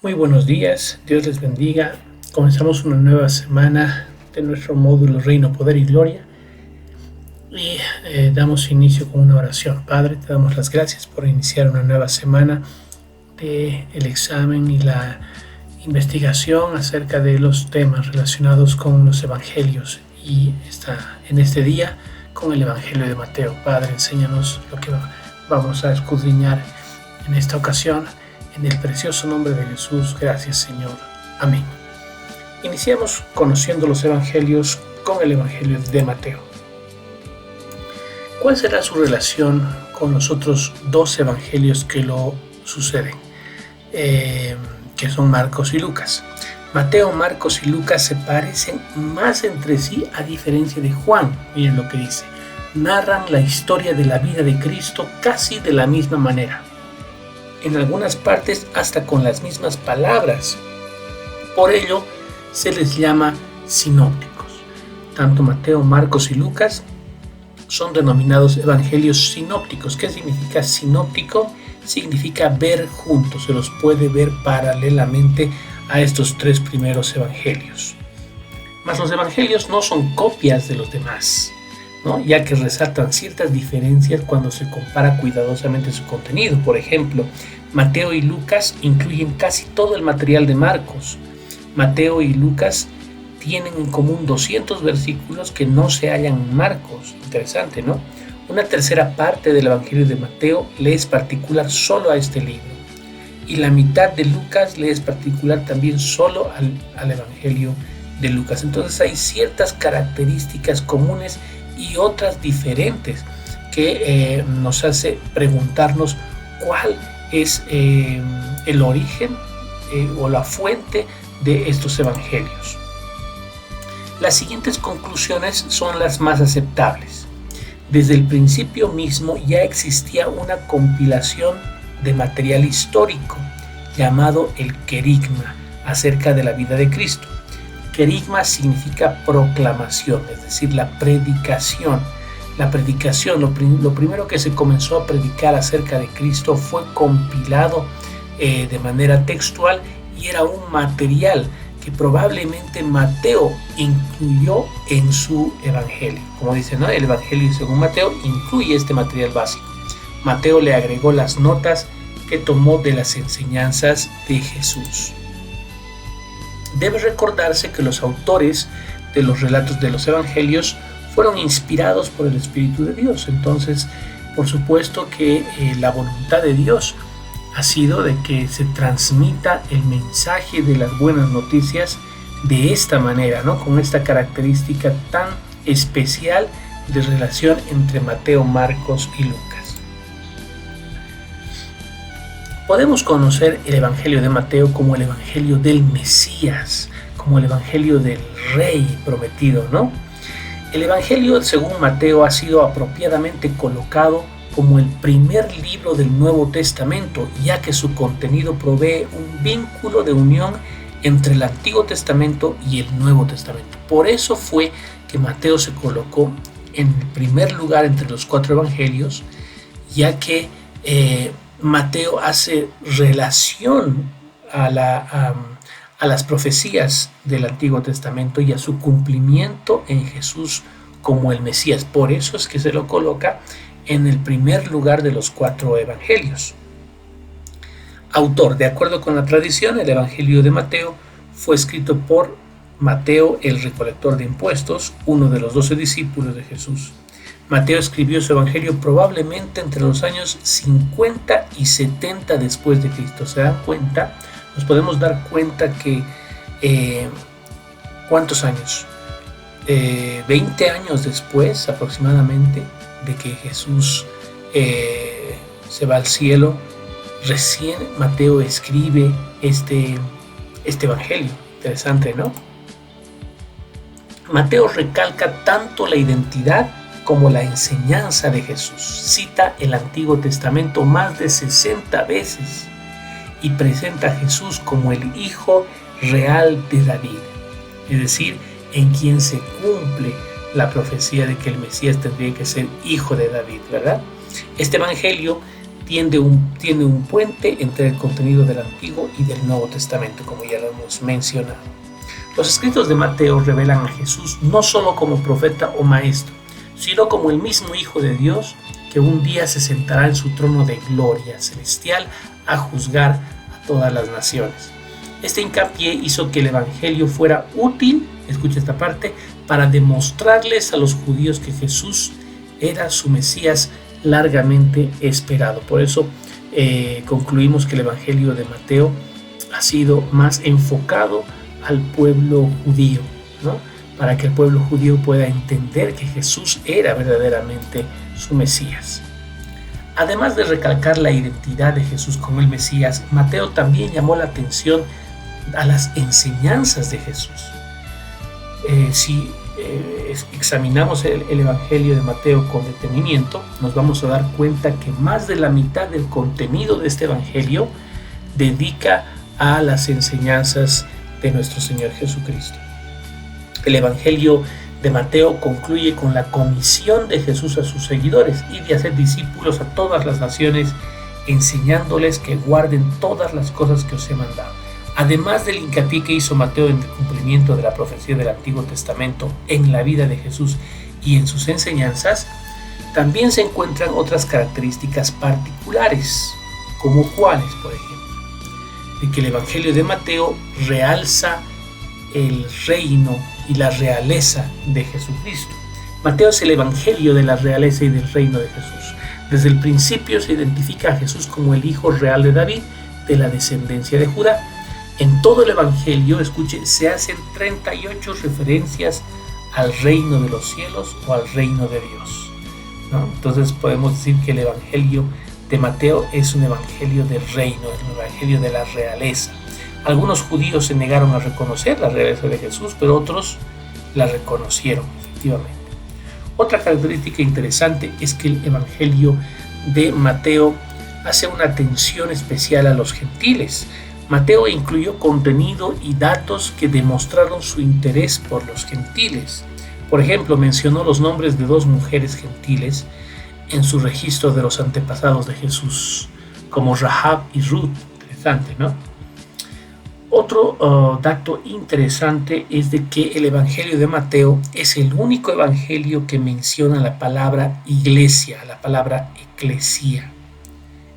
Muy buenos días, Dios les bendiga. Comenzamos una nueva semana de nuestro módulo Reino, Poder y Gloria y damos inicio con una oración. Padre, te damos las gracias por iniciar una nueva semana del examen y la investigación acerca de los temas relacionados con los evangelios y en este día con el Evangelio de Mateo. Padre, enséñanos lo que vamos a escudriñar en esta ocasión. En el precioso nombre de Jesús, gracias Señor. Amén. Iniciamos conociendo los evangelios con el Evangelio de Mateo. ¿Cuál será su relación con los otros dos evangelios que lo suceden? Que son Marcos y Lucas. Mateo, Marcos y Lucas se parecen más entre sí a diferencia de Juan. Miren lo que dice. Narran la historia de la vida de Cristo casi de la misma manera. En algunas partes hasta con las mismas palabras. Por ello se les llama sinópticos. Tanto Mateo, Marcos y Lucas son denominados evangelios sinópticos. ¿Qué significa sinóptico? Significa ver juntos, se los puede ver paralelamente a estos tres primeros evangelios. Mas los evangelios no son copias de los demás, ¿no? Ya que resaltan ciertas diferencias cuando se compara cuidadosamente su contenido. Por ejemplo, Mateo y Lucas incluyen casi todo el material de Marcos. Mateo y Lucas tienen en común 200 versículos que no se hallan en Marcos. Interesante, ¿no? Una tercera parte del Evangelio de Mateo le es particular solo a este libro. Y la mitad de Lucas le es particular también solo al Evangelio de Lucas. Entonces hay ciertas características comunes y otras diferentes que nos hace preguntarnos cuál es el origen o la fuente de estos evangelios. Las siguientes conclusiones son las más aceptables. Desde el principio mismo ya existía una compilación de material histórico llamado el querigma acerca de la vida de Cristo. Querigma significa proclamación, es decir, la predicación. La predicación, lo primero que se comenzó a predicar acerca de Cristo fue compilado de manera textual y era un material que probablemente Mateo incluyó en su evangelio. Como dice, ¿no? El evangelio según Mateo incluye este material básico. Mateo le agregó las notas que tomó de las enseñanzas de Jesús. Debe recordarse que los autores de los relatos de los evangelios fueron inspirados por el Espíritu de Dios. Entonces, por supuesto que la voluntad de Dios ha sido de que se transmita el mensaje de las buenas noticias de esta manera, ¿no? Con esta característica tan especial de relación entre Mateo, Marcos y Lucas. Podemos conocer el Evangelio de Mateo como el Evangelio del Mesías, como el Evangelio del Rey prometido, ¿no? El Evangelio, según Mateo, ha sido apropiadamente colocado como el primer libro del Nuevo Testamento, ya que su contenido provee un vínculo de unión entre el Antiguo Testamento y el Nuevo Testamento. Por eso fue que Mateo se colocó en el primer lugar entre los cuatro evangelios, ya que Mateo hace relación a las profecías del Antiguo Testamento y a su cumplimiento en Jesús como el Mesías. Por eso es que se lo coloca en el primer lugar de los cuatro evangelios. Autor: de acuerdo con la tradición, el Evangelio de Mateo fue escrito por Mateo, el recolector de impuestos, uno de los 12 discípulos de Jesús. Mateo escribió su evangelio probablemente entre los años 50 y 70 después de Cristo. ¿Se dan cuenta? Nos podemos dar cuenta que ¿cuántos años? 20 años después aproximadamente de que Jesús se va al cielo, recién Mateo escribe este evangelio. Interesante, ¿no? Mateo recalca tanto la identidad como la enseñanza de Jesús. Cita el Antiguo Testamento más de 60 veces y presenta a Jesús como el Hijo real de David, es decir, en quien se cumple la profecía de que el Mesías tendría que ser hijo de David, ¿verdad? Este evangelio tiene un puente entre el contenido del Antiguo y del Nuevo Testamento, como ya lo hemos mencionado. Los escritos de Mateo revelan a Jesús no solo como profeta o maestro, sino como el mismo Hijo de Dios que un día se sentará en su trono de gloria celestial a juzgar a todas las naciones. Este hincapié hizo que el Evangelio fuera útil, escucha esta parte, para demostrarles a los judíos que Jesús era su Mesías largamente esperado. Por eso concluimos que el Evangelio de Mateo ha sido más enfocado al pueblo judío, ¿no? Para que el pueblo judío pueda entender que Jesús era verdaderamente su Mesías. Además de recalcar la identidad de Jesús como el Mesías, Mateo también llamó la atención a las enseñanzas de Jesús. Si examinamos el Evangelio de Mateo con detenimiento, nos vamos a dar cuenta que más de la mitad del contenido de este Evangelio dedica a las enseñanzas de nuestro Señor Jesucristo. El Evangelio de Mateo concluye con la comisión de Jesús a sus seguidores y de hacer discípulos a todas las naciones, enseñándoles que guarden todas las cosas que os he mandado. Además del hincapié que hizo Mateo en el cumplimiento de la profecía del Antiguo Testamento en la vida de Jesús y en sus enseñanzas, también se encuentran otras características particulares, como cuáles, por ejemplo, de que el Evangelio de Mateo realza el reino y la realeza de Jesucristo. Mateo es el Evangelio de la realeza y del reino de Jesús. Desde el principio se identifica a Jesús como el Hijo real de David, de la descendencia de Judá. En todo el Evangelio, escuche, se hacen 38 referencias al reino de los cielos o al reino de Dios, ¿no? Entonces podemos decir que el Evangelio de Mateo es un evangelio del reino, es un evangelio de la realeza. Algunos judíos se negaron a reconocer la realeza de Jesús, pero otros la reconocieron, efectivamente. Otra característica interesante es que el Evangelio de Mateo hace una atención especial a los gentiles. Mateo incluyó contenido y datos que demostraron su interés por los gentiles. Por ejemplo, mencionó los nombres de 2 mujeres gentiles en su registro de los antepasados de Jesús, como Rahab y Ruth. Interesante, ¿no? Otro dato interesante es de que el Evangelio de Mateo es el único evangelio que menciona la palabra iglesia, la palabra eclesía.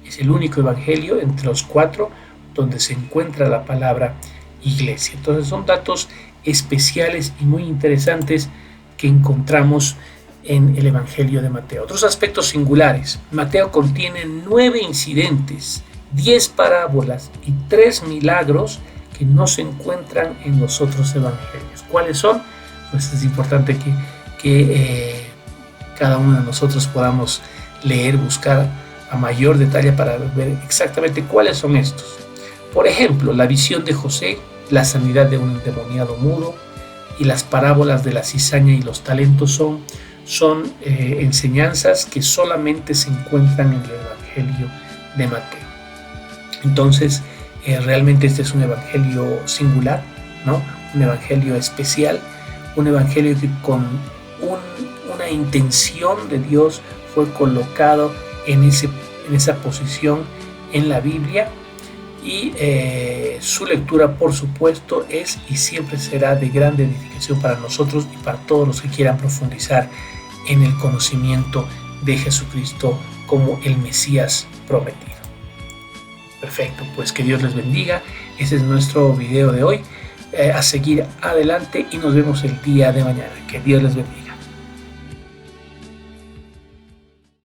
Es el único evangelio entre los 4 donde se encuentra la palabra iglesia. Entonces son datos especiales y muy interesantes que encontramos en el Evangelio de Mateo. Otros aspectos singulares. Mateo contiene 9 incidentes, 10 parábolas y 3 milagros que no se encuentran en los otros evangelios. ¿Cuáles son? Pues es importante que cada uno de nosotros podamos leer, buscar a mayor detalle para ver exactamente cuáles son estos. Por ejemplo, la visión de José, la sanidad de un endemoniado mudo y las parábolas de la cizaña y los talentos son enseñanzas que solamente se encuentran en el Evangelio de Mateo. Entonces, realmente este es un evangelio singular, ¿no? Un evangelio especial, un evangelio que con una intención de Dios fue colocado en esa posición en la Biblia, y su lectura, por supuesto, es y siempre será de grande edificación para nosotros y para todos los que quieran profundizar en el conocimiento de Jesucristo como el Mesías prometido. Perfecto, pues que Dios les bendiga. Ese es nuestro video de hoy. A seguir adelante y nos vemos el día de mañana. Que Dios les bendiga.